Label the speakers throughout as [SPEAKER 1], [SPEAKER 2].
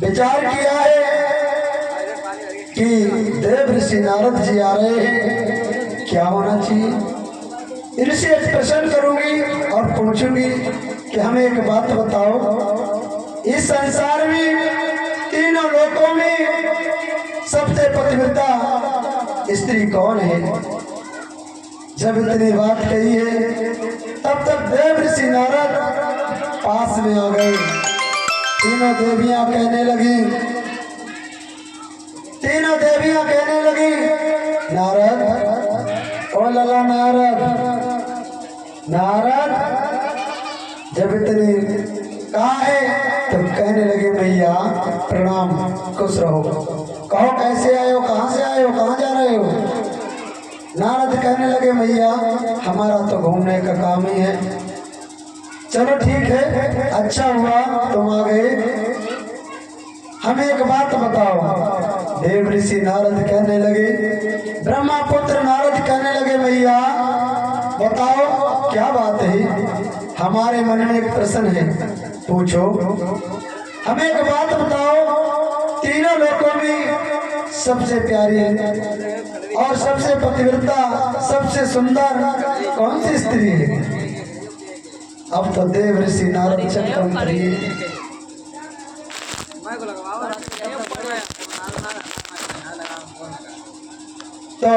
[SPEAKER 1] विचार किया है कि देव ऋषि नारद जी आ रहे हैं, क्या होना चाहिए। ऋषि प्रश्न करूंगी और पूछूंगी कि हमें एक बात बताओ, इस संसार में तीनों लोकों में सबसे पतिव्रता स्त्री कौन है। जब इतनी बात कही है तब तक देव ऋषि नारद पास में आ गए। तीनों देवियां कहने लगी, नारद, ओ लला नारद, जब इतनी कहा है तो कहने लगे मैया प्रणाम, खुश रहो, कहो कैसे आए हो, कहाँ से आए हो, कहाँ जा रहे हो। नारद कहने लगे मैया हमारा तो घूमने का काम ही है। चलो ठीक है, अच्छा हुआ तुम आ गए। हमें एक बात बताओ। देव ऋषि नारद कहने लगे, ब्रह्मा पुत्र नारद कहने लगे मैया बताओ क्या बात है, हमारे मन में एक प्रश्न है, पूछो। हमें एक बात बताओ, तीनों लोकों में सबसे प्यारी और सबसे पतिव्रता, सबसे सुंदर कौन सी स्त्री है। अब तो देव ऋषि नारद चक्कर रही। तो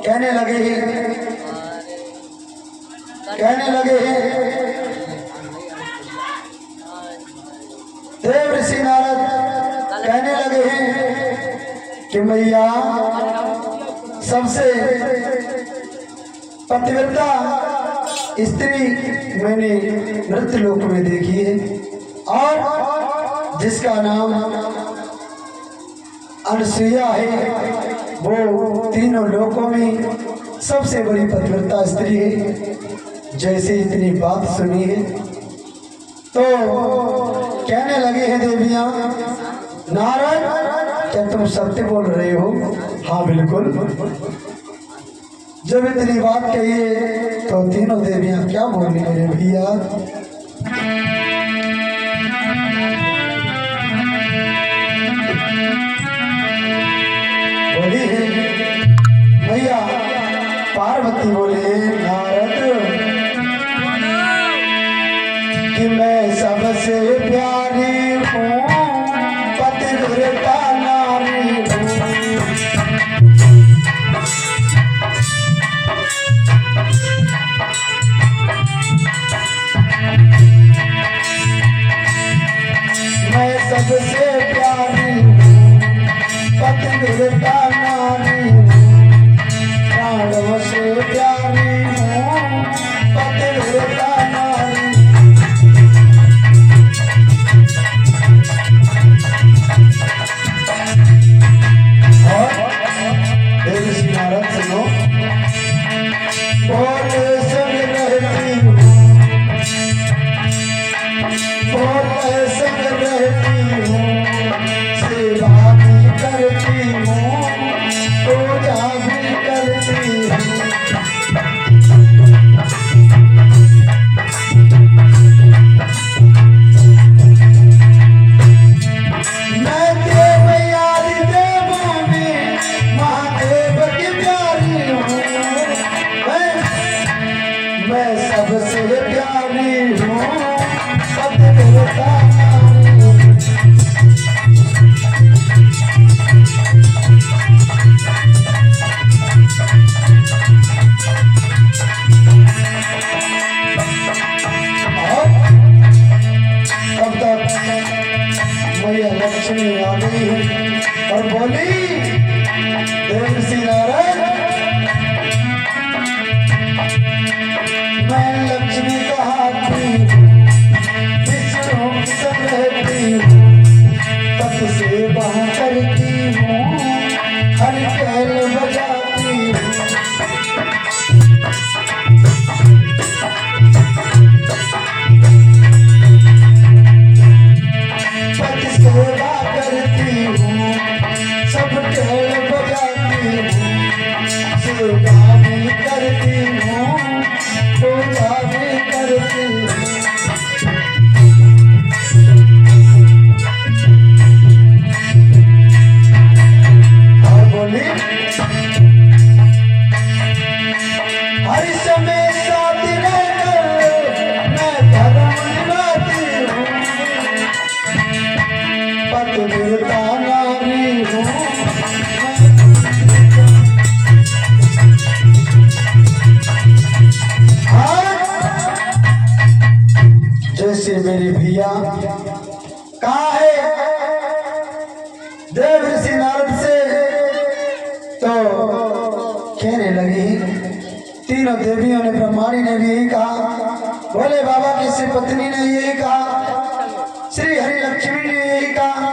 [SPEAKER 1] कहने लगे देव ऋषि नारद कहने लगे हैं कि मैया सबसे पतिव्रता स्त्री मैंने मृत्यु लोक में देखी है और जिसका नाम अनुसुईया है, वो तीनों लोकों में सबसे बड़ी पतिव्रता स्त्री है। जैसे इतनी बात सुनी है तो कहने लगे हैं देवियां, नारद क्या तुम सत्य बोल रहे हो। हाँ बिल्कुल। जब इतनी बात कही है तो तीनों देवियां क्या बोली मेरे भैया। बोली है भैया, पार्वती बोले नारद कि मैं सबसे प्यारी हूँ, पतिव्रता नारी हूँ। मैं सबसे प्यारी हूँ, पतिव्रता नारी हूँ, प्राणों से प्यारी हूँ, पतिव्रता नारी। और देव ऋषि नारद सुनो, बोले संग रहती हूँ, बोले संग रहती हूँ, सेवा भी करती हूँ, पूजा भी करती हूँ। मैं देव आदि देवों में महादेव की प्यारी हूँ, मैं सबसे प्यारी हूँ, पतिव्रता नारी हूँ। तब तक मैया लक्ष्मी आ गई और बोली, देव ऋषि नारद मैं लक्ष्मी कहाती विष्णु की संग रहती हूँ, पति सेवा करती हूँ, हर कैल बजाती हूँ। पति सेवा करती हूँ, से मेरे भैया कहा है देव ऋषि नारद से, तो कहने लगी तीनों देवियों ने, ब्रह्माणी ने भी यही कहा, भोले बाबा की श्री पत्नी ने यही कहा, श्री हरि लक्ष्मी ने यही कहा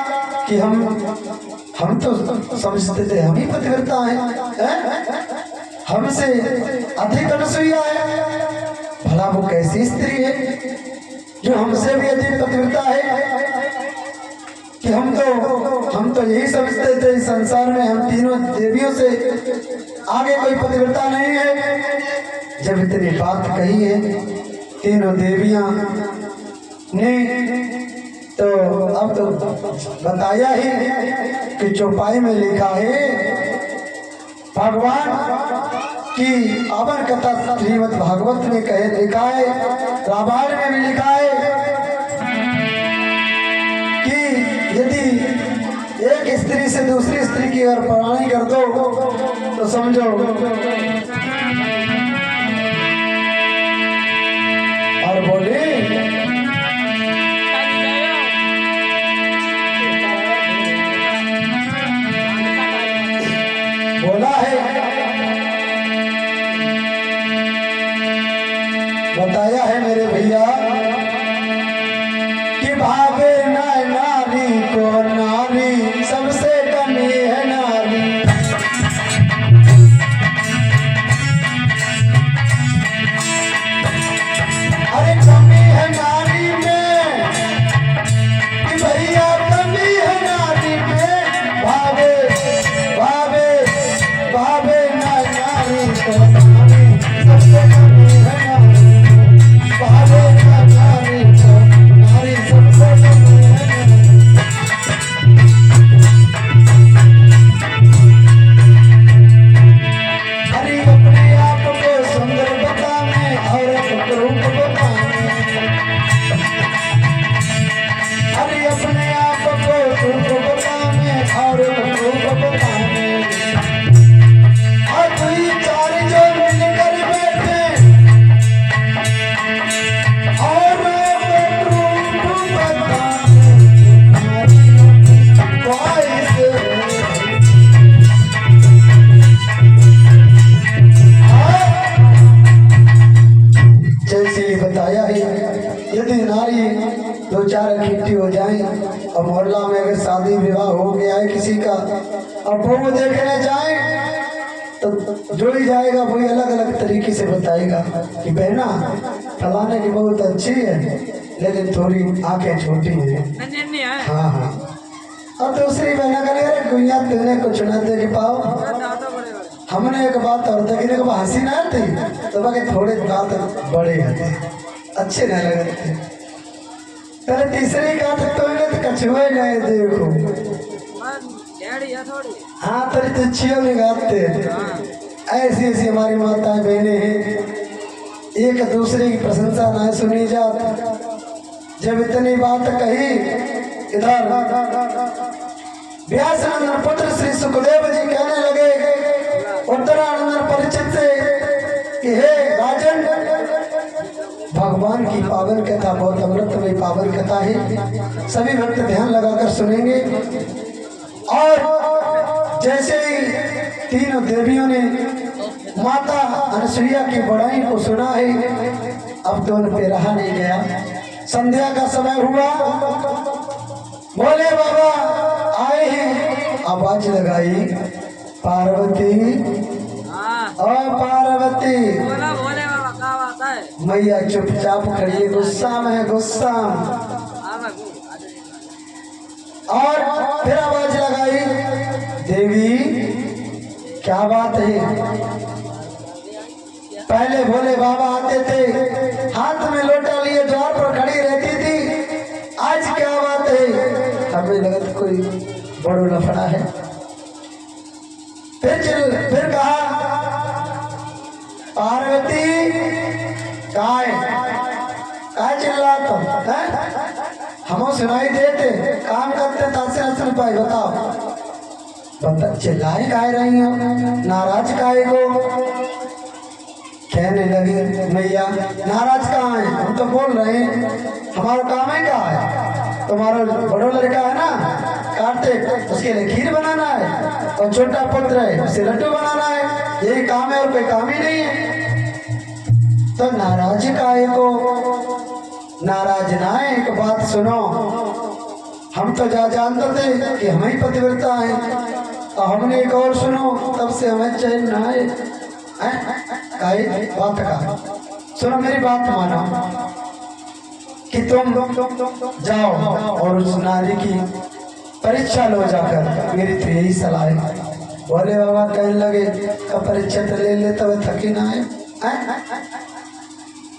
[SPEAKER 1] कि हम तो समझते थे हम ही पतिव्रता हैं, हमसे अधिक अनसुईया है, भला वो कैसी स्त्री है जो हमसे भी अधिक पतिव्रता है, कि हम तो यही समझते थे इस संसार में हम तीनों देवियों से आगे कोई पतिव्रता नहीं है। जब इतनी बात कही है तीनों देवियां ने, तो अब तो बताया ही कि चौपाई में लिखा है भगवान की अमर कथा श्रीमद् भागवत में कहे लिखा है, रामायण में भी लिखा है कि यदि एक स्त्री से दूसरी स्त्री की अगर प्रणाली कर दो तो समझो और बोले बोला है, बताया है मेरे भैया कि भावे ना नारी को नारी सबसे कमी है नारी, अरे कमी है नारी में कि भैया कमी है नारी में, भावे भावे भावे ना नारी को नारी सबसे कमी है नारी, भावे ना नारी को नारी सबसे कमी है नारी। हरि अपने आप को सुंदर बताने और रूप बताने, हरि अपने आप को रूप बताने और रूप बताने, और दुई चार जो मिलकर बैठे और रूप बताने, जैसे ही बताया है यदि नारी दो चार इकट्ठी हो जाए और मोहल्ला में अगर शादी विवाह हो गया है किसी का और वो देखने जाए तो जो ही जाएगा वही अलग अलग तरीके से बताएगा कि बहना फलाने की बहुत अच्छी है लेकिन थोड़ी आंखें छोटी है, हाँ हाँ, और दूसरी बहना करेगा गुइया तुमने कुछ न देख पाओ, हमने एक बात और देखने को हंसी ना आती तो बाकी थोड़े बात बड़े आते अच्छे न लगते, तेरे तीसरी बात तो कछुए गए देखो, हाँ तेरी तुच्छियों में गाते ऐसी ऐसी हमारी माताएं बहनें हैं, एक दूसरे की प्रशंसा ना सुनी जाती। जब इतनी बात कही इधर व्यासनंदन पुत्र श्री सुखदेव जी कहने लगे उत्तरानंदन परिचित से कि हे राजन, भगवान की पावन कथा बहुत अमृतमय पावन कथा है, सभी भक्त ध्यान लगाकर सुनेंगे। और जैसे ही तीनों देवियों ने माता अनसुईया की बड़ाई को सुना है, अब तो उन पे रहा नहीं गया। संध्या का समय हुआ, बोले बाबा आए हैं, आवाज लगाई पार्वती ओ पार्वती, मैया चुपचाप खड़ी है, गुस्सा में है गुस्सा। और फिर आवाज लगाई देवी क्या बात है, पहले भोले बाबा आते थे हाथ में लोटा लिए द्वार पर खड़ी रहती थी, आज क्या बात है, हमें लगा कोई बड़ो लफड़ा है। फिर कहा पार्वती काय चिल्ला तुम, हम सुनाई देते काम करते तासे न सुन पाए, बताओ बता चिल्लाई काय रही हो, नाराज काय को। कहने लगे मैया नाराज कहाँ है, हम तो बोल रहे हैं हमारा काम है क्या है, तुम्हारा बड़ा लड़का है ना कार्तिक, उसके लिए खीर बनाना है और छोटा पुत्र है उसे लड्डू बनाना है, यही काम है और कोई काम ही नहीं है। तो नाराज काहे को, नाराज ना है, एक बात सुनो, हम तो जानते थे कि हम ही पतिव्रता हैं और हमने एक और सुनो तब से हमें चैन ना आए। बात का सुनो, मेरी बात मानो कि तुम जाओ और उस नारी की परीक्षा लो जाकर, मेरी तो यही सलाह है। बोले बाबा कहने लगे कब परीक्षा तो ले ले तब थकी ना है,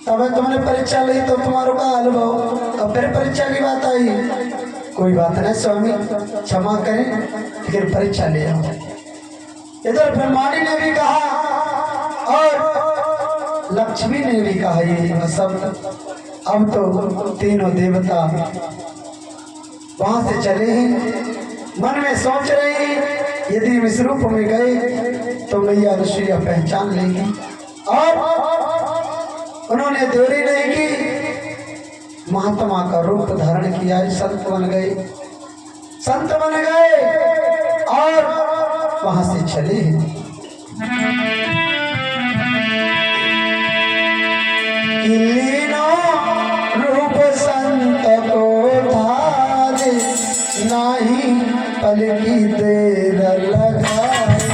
[SPEAKER 1] तब तुमने परीक्षा ली तो तुम्हारा का अनुभव, अब फिर परीक्षा की बात आई, कोई बात नहीं स्वामी क्षमा करें, फिर परीक्षा ले आओ। इधर ब्रह्माणी ने भी कहा और लक्ष्मी ने भी कहा ये सब। अब तो तीनों देवता वहां से चले हैं, मन में सोच रहे हैं यदि इस रूप में गए तो मैया अनुसुईया पहचान लेगी, और उन्होंने देरी नहीं की, महात्मा का रूप धारण किया, संत बन गए, संत बन गए और वहां से चले हैं। रूप संत को धारे नहीं पल की देर लगाए,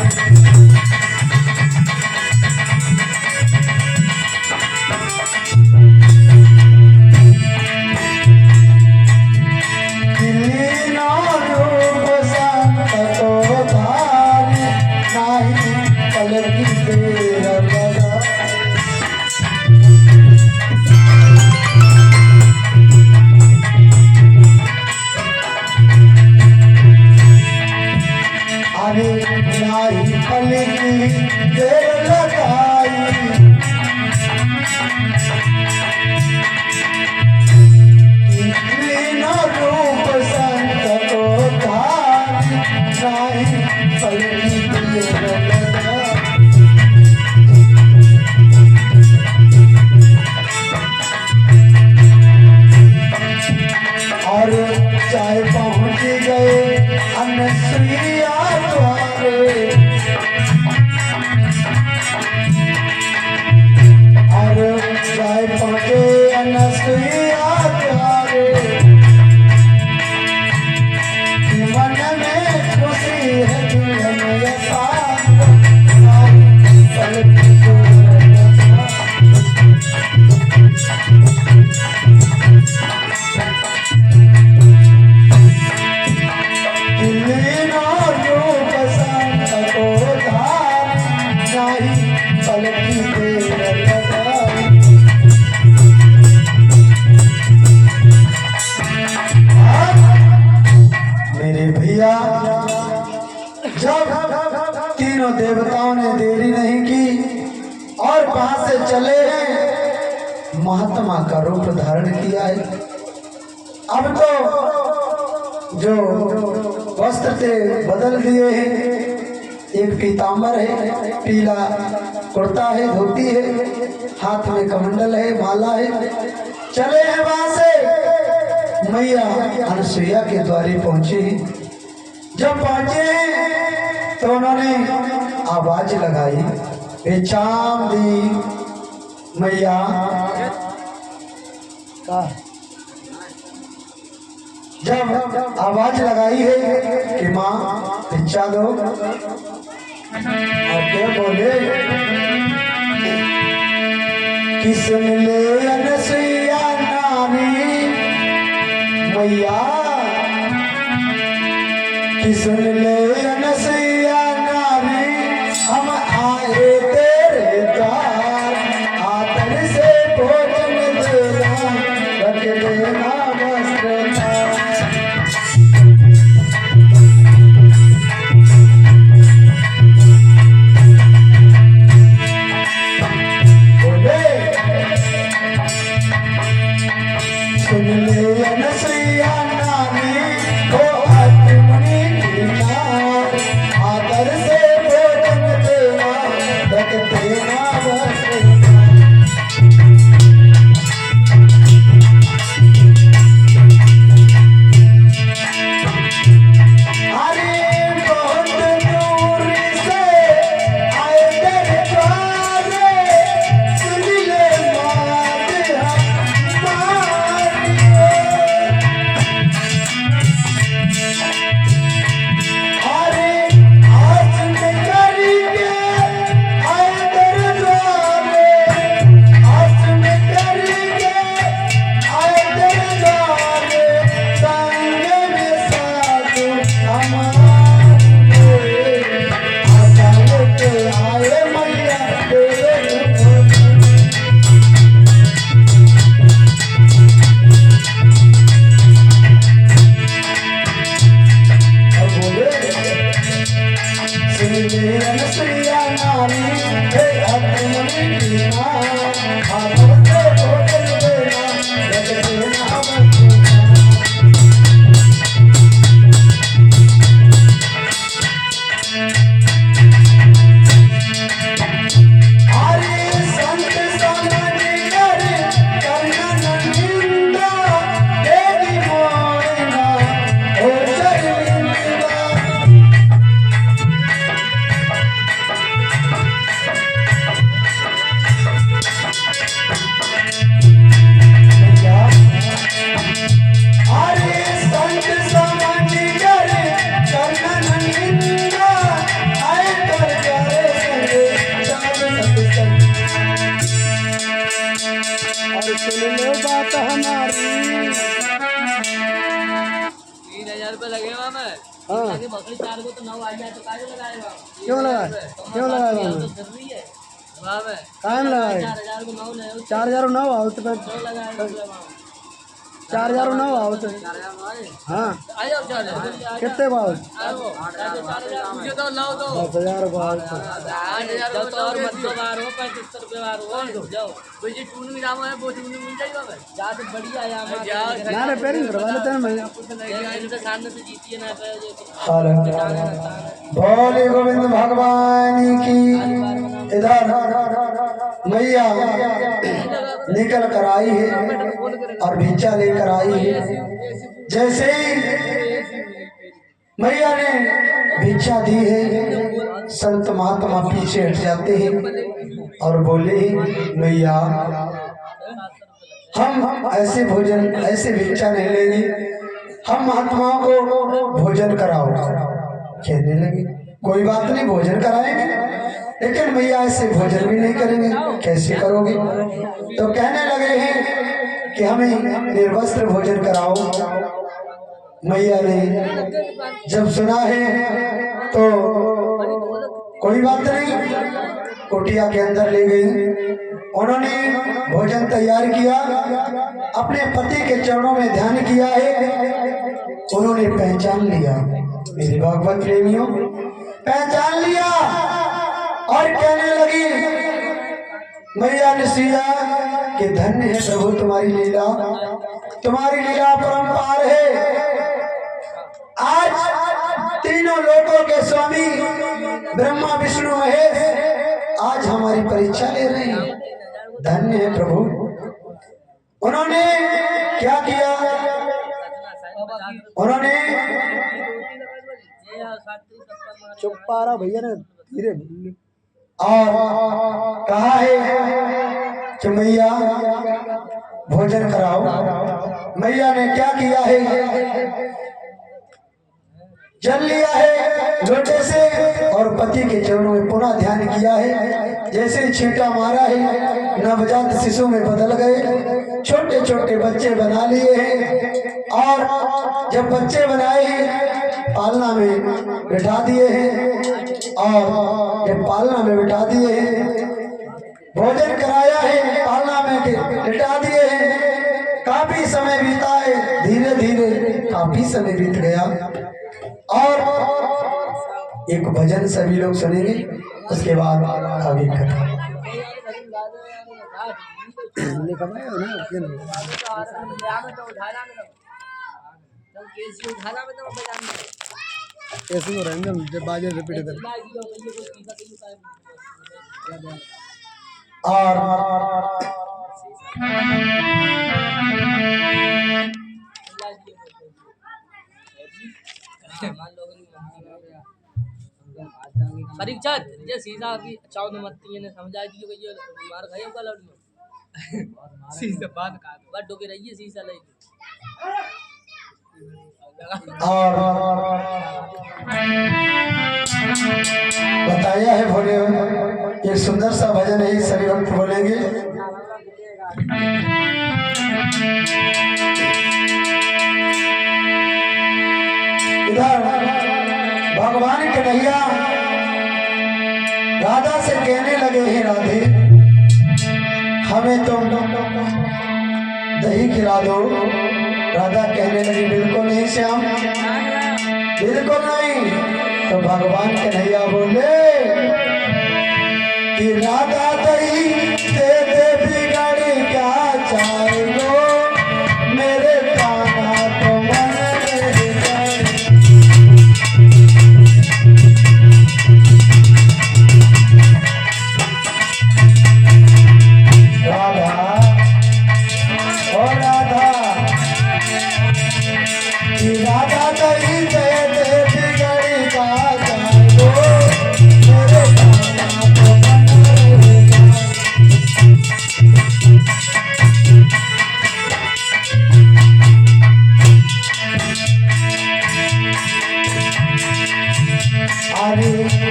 [SPEAKER 1] रूप संत को धारे नहीं पल की देर लगाए। नाई पल की देर लगाई, लीना रूप संत को धारी, नाई पल की देर लगाई। और चाहे पहुंच गए अनुसुईया द्वारे, और चाहे पहुंचे अनुसुईया द्वारे, मन में खुशी है दुल्हन ये पल की जब तीनों देवताओं ने देरी नहीं की और वहां से चले हैं, महात्मा का रूप धारण किया है। अब तो जो वस्त्र थे बदल दिए हैं, एक पीतांबर है, पीला कुर्ता है, धोती है, हाथ में कमंडल है, माला है, चले हैं वहां से मैया अनुसुईया के द्वारे पहुंचे। जब पहुंचे तो उन्होंने आवाज लगाई, बेचांदी मैया का, जब आवाज लगाई है कि माँ भिक्षा दो, और क्या बोले कि सुन ले अनुसुईया नानी मैया, कि सुन ले अनुसुईया नानी, हम आए तेरे द्वार, आदर से भोजन देना, रख देना वस्त्र। सुन ले अनुसुईया नानी, ओ अतिमुनि की नार, आदर से भोजन देना, रख देना वस्त्र। बात हमारी
[SPEAKER 2] 3000 रुपये लगेगा मैं।
[SPEAKER 1] हाँ
[SPEAKER 2] बकरी 4 को तो 9 आ जाए तो काहे लगाएगा?
[SPEAKER 1] क्यों लगाए
[SPEAKER 2] तो कर रही है वाह में
[SPEAKER 1] कायम लगाए
[SPEAKER 2] 4000 को 9 ले
[SPEAKER 1] 4009 आओ तो फिर
[SPEAKER 2] 9 लगाएगा
[SPEAKER 1] 4009 आओ तो
[SPEAKER 2] 4000 आए
[SPEAKER 1] हाँ
[SPEAKER 2] आ जाओ 4000
[SPEAKER 1] कितने भाव
[SPEAKER 2] आओ 4000 मुझे तो लाओ दो
[SPEAKER 1] 10,000 भाव
[SPEAKER 2] 8000 तो और मत दो बार हो 75 रुपए बार हो जाओ मुझे टून में दाम है वो टून में मिल जाएगा मैं जा तो बढ़िया है हमारा जाओ
[SPEAKER 1] ना रिपेयरिंग करवा लेते हैं मैं
[SPEAKER 2] इनके सामने से जीती है ना
[SPEAKER 1] बोले गोविंद भगवान की। इधर मैया निकल कर आई है और भिक्षा लेकर आई है। जैसे ही मैया ने भिक्षा दी है संत महात्मा पीछे हट जाते हैं और बोले मैया हम ऐसे भोजन ऐसे भिक्षा नहीं लेंगे, हम महात्माओं को भोजन कराओ। कहने लगे कोई बात नहीं भोजन कराएंगे, लेकिन मैया ऐसे भोजन भी नहीं करेंगे, कैसे करोगे? तो कहने लगे हैं कि हमें निर्वस्त्र भोजन कराओ। मैया ने जब सुना है तो कोई बात नहीं, कुटिया के अंदर ले गई। उन्होंने भोजन तैयार किया, अपने पति के चरणों में ध्यान किया है। उन्होंने पहचान लिया, मेरे भागवत प्रेमियों पहचान लिया और कहने लगी मैया ने सिया कि धन्य है प्रभु तुम्हारी लीला, तुम्हारी लीला परंपार है। आज तीनों लोकों के स्वामी ब्रह्मा विष्णु महेश आज हमारी परीक्षा ले रहे हैं, धन्य है प्रभु। उन्होंने क्या किया? उन्होंने चुप पा रहा भैया ने धीरे और कहा है कि मैया भोजन कराओ। मैया ने क्या किया है? जल लिया है लोटे से और पति के चरणों में पुनः ध्यान किया है। जैसे छींटा मारा है नवजात शिशु में बदल गए, छोटे छोटे बच्चे बना लिए हैं और जब बच्चे बनाए हैं पालना में बिठा दिए हैं और जब पालना में बिठा दिए हैं भोजन कराया है, पालना में बिठा दिए हैं। काफी समय बीता है, धीरे धीरे काफी समय बीत गया और एक भजन सभी लोग सुनेंगे, उसके बाद आगे कथा। ऐसे हो रहेंगे जब बाजे रिपीट कर और
[SPEAKER 2] परीक्षा ये सीधा की चाव न मत्ती ने समझा दियो कि ये मार खायो का लड़ू सीधा बात का बट डोके रहिए सीसा ले
[SPEAKER 1] और बताया है भोले एक सुंदर सा भजन है, सभी भक्त बोलेंगे। इधर भगवान कन्हैया राधा से कहने लगे हैं राधे हमें तुम दही खिला दो। राधा कहने लगी बिल्कुल नहीं श्याम, बिल्कुल नहीं। तो भगवान कन्हैया बोले कि राधा दही दे दे बिगड़ क्या चाहेगो,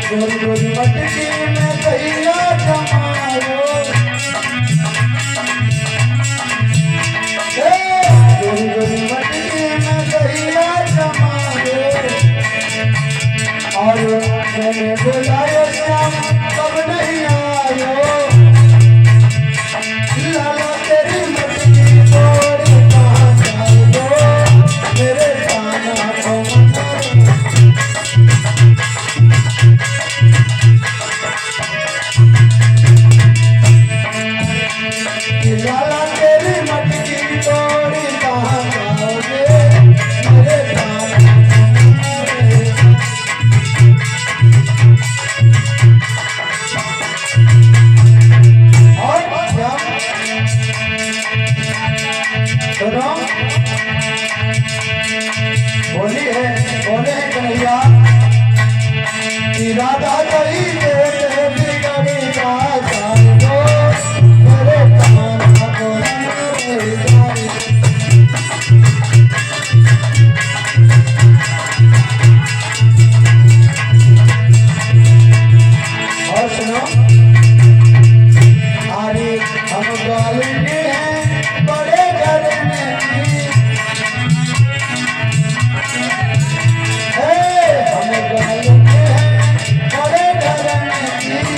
[SPEAKER 1] गोरी गोरी मटकी में कहिया जमायो गोरी गोरी मटकी में कहिया जमायो और मैंने बुलायो श्याम कब नहीं आयो लाला तेरी मटकी तोड़ कहाँ जाओ मेरे काना को लाला तेरी मटकी तोड़ी कहाँ जाओगे मेरे काना और क्या सुनो बोले हैं कन्हैया इरादा कही तेरे बिगड़ी का जानो मेरे काना को मेरे जानो और सुनो अरे हम गालेंगे हैं बड़े घर में हम गालेंगे हैं बड़े घर में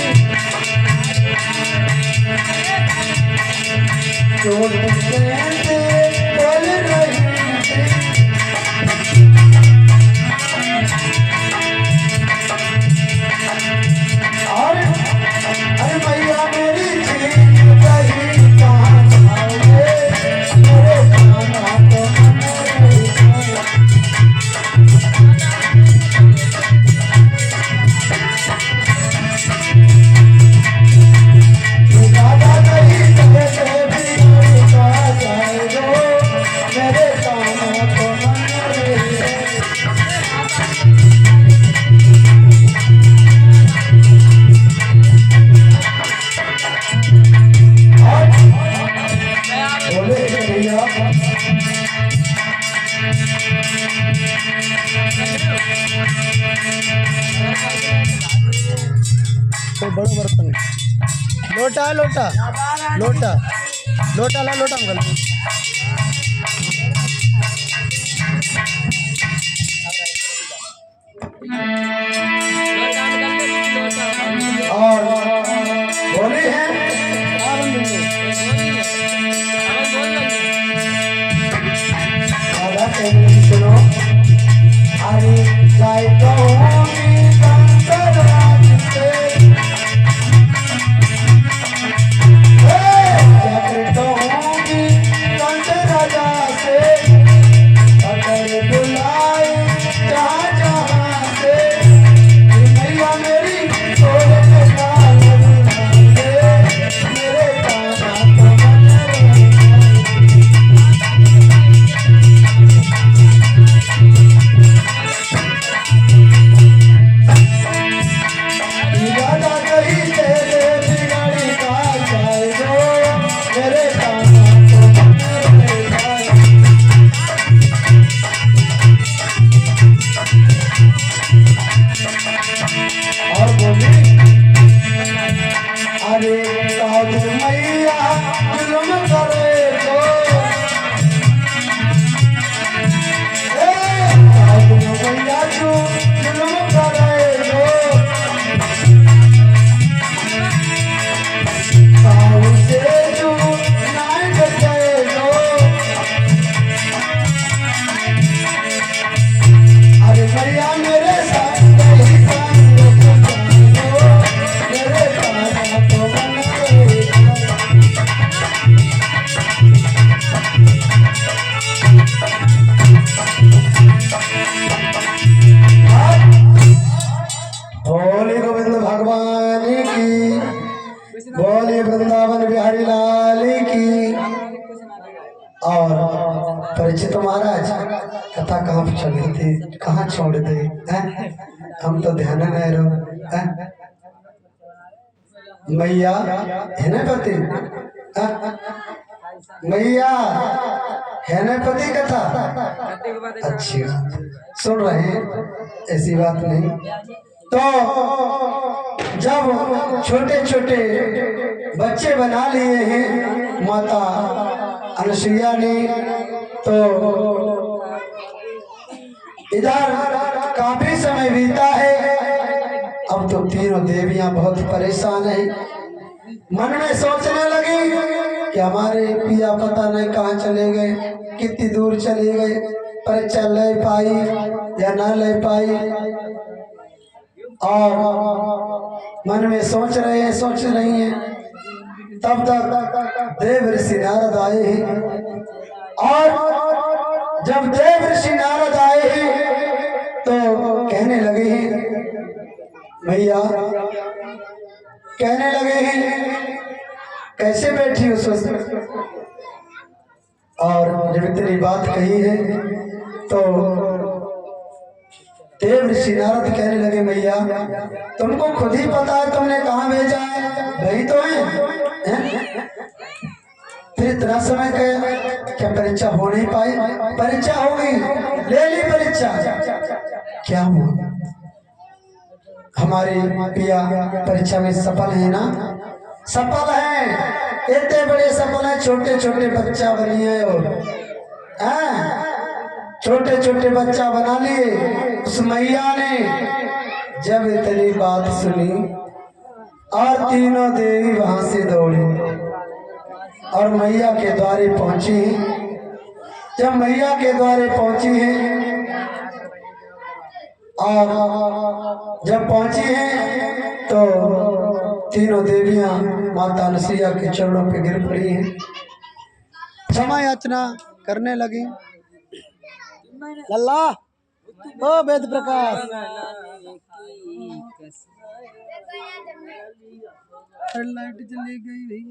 [SPEAKER 1] चोट से बोल रही और अरे भैया मेरी चीज कहीं कहाँ जाओगे मेरे काना को दादा कहीं कैसे बिगड़ का जाएगो मेरे काना को बोले भैया
[SPEAKER 3] कोई बड़ो बर्तन लोटा है लोटा लोटा लोटा ला लोटा अंकल
[SPEAKER 1] और बोले हैं दादा कहने सुनो अरे जाए तो होगी कंसराज से जाकर तो होगी कंसराजा से अगर बुलाए जहाँ जहाँ से मैया मेरी छोड़ के काल मेरे काना को दादा कहीं तेरे बिगड़ी का जाएगो मेरे काना को मेरे जाए और बोली अरे साधु मैया जुल्म करे तो साधु मैया जुल्म करे तो साहु से जो नाय गए तो अरे मैया मेरे संग ही संग जानो मेरे काना को मनाए बोले गोविंद भगवान की बोले वृंदावन बिहारी लाल की। और परिचित महाराज कथा कहाँ पे चल रही थी कहाँ छोड़ दे हैं? हम तो ध्यान नहीं रहो हैं? मैया है ना पति मैया है ना पति कथा अच्छी सुन रहे हैं ऐसी बात नहीं तो जब छोटे छोटे बच्चे बना लिए हैं माता अनुसुईया ने, तो इधर काफी समय बीता है। अब तो तीनों देवियां बहुत परेशान हैं, मन में सोचने लगी कि हमारे पिया पता नहीं कहाँ चले गए, कितनी दूर चले गए, परीक्षा ले पाई या ना ले पाई। और मन में सोच रही हैं। तब तक देव ऋषि नारद आए हैं, और जब देव ऋषि नारद आए हैं तो कहने लगे हैं भैया, कहने लगे हैं कैसे बैठी हो सोच। और जब इतनी बात कही है तो देव ऋषि नारद कहने लगे भैया तुमको खुद ही पता है तुमने कहाँ भेजा है, वही तो है? फिर इतना समय क्या परीक्षा हो नहीं पाई? परीक्षा हो गई, ले ली परीक्षा, क्या हुआ? हमारे पिया परीक्षा में सफल है ना? सफल है, इतने बड़े सफल है, छोटे छोटे बच्चा बनी है और छोटे छोटे बच्चा बना लिए। उस मैया ने जब इतनी बात सुनी और तीनों देवी वहां से दौड़ी और मैया के द्वारे पहुंची। जब मैया के द्वारे पहुंची है और जब पहुंची है तो तीनों देवियां माता अनुसुईया के चरणों पे गिर पड़ी हैं,
[SPEAKER 3] क्षमा याचना करने लगी। लल्ला ओ वेद प्रकाश, लाइट चली गई।